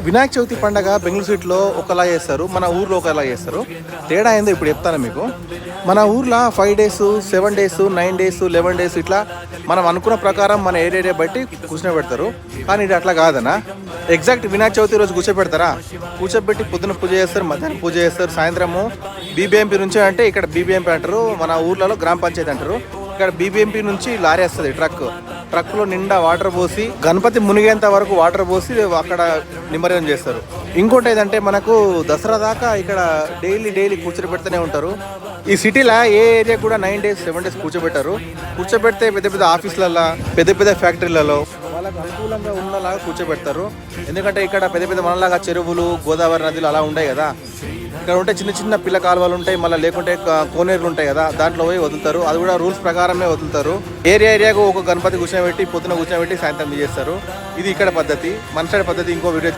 వినాయక చవితి పండగ బెంగళూరు సిటీలో ఒకలా చేస్తారు, మన ఊర్లో ఒకలా చేస్తారు. తేడా ఏందో ఇప్పుడు చెప్తాను మీకు. మన ఊర్లో 5 days, 7 days, 9 days, 11 days ఇట్లా మనం అనుకున్న ప్రకారం మన ఏరియా బట్టి కూర్చోబెడతారు. కానీ ఇది అట్లా కాదనా. ఎగ్జాక్ట్ వినాయక చవితి రోజు కూర్చోబెడతారా, కూర్చోబెట్టి పొద్దున పూజ చేస్తారు, మధ్యాహ్నం పూజ చేస్తారు, సాయంత్రము బీబీఎంపీ నుంచి, అంటే ఇక్కడ బీబీఎంపీ అంటారు, మన ఊర్లలో గ్రామ పంచాయతీ అంటారు. ఇక్కడ బీబీఎంపీ నుంచి లారీ వస్తుంది, ట్రక్లో నిండా వాటర్ పోసి గణపతి మునిగేంత వరకు వాటర్ పోసి అక్కడ నిమజ్జనం చేస్తారు. ఇంకోటి ఏదంటే మనకు దసరా దాకా ఇక్కడ డైలీ కూర్చోబెడుతూనే ఉంటారు. ఈ సిటీలో ఏ ఏరియా కూడా 9 days, 7 days కూర్చోబెట్టారు. కూర్చోబెడితే పెద్ద ఆఫీసులలో, పెద్ద ఫ్యాక్టరీలలో వాళ్ళకు అనుకూలంగా ఉన్నలాగా కూర్చోబెడతారు. ఎందుకంటే ఇక్కడ పెద్ద మనలాగా చెరువులు, గోదావరి నదులు అలా ఉంటాయి కదా. ఇక్కడ ఉంటే చిన్న పిల్ల కాలువలు ఉంటాయి, మళ్ళీ లేకుంటే కోనేరులు ఉంటాయి కదా, దాంట్లో పోయి వదులుతారు. అది కూడా రూల్స్ ప్రకారమే వదులుతారు. ఏరియాకు ఒక గణపతి కూర్చోబెట్టి పొద్దున కూర్చోబెట్టి సాయంత్రం చేస్తారు. ఇది ఇక్కడ పద్ధతి. మన సైడ్ పద్ధతి ఇంకో వీడియో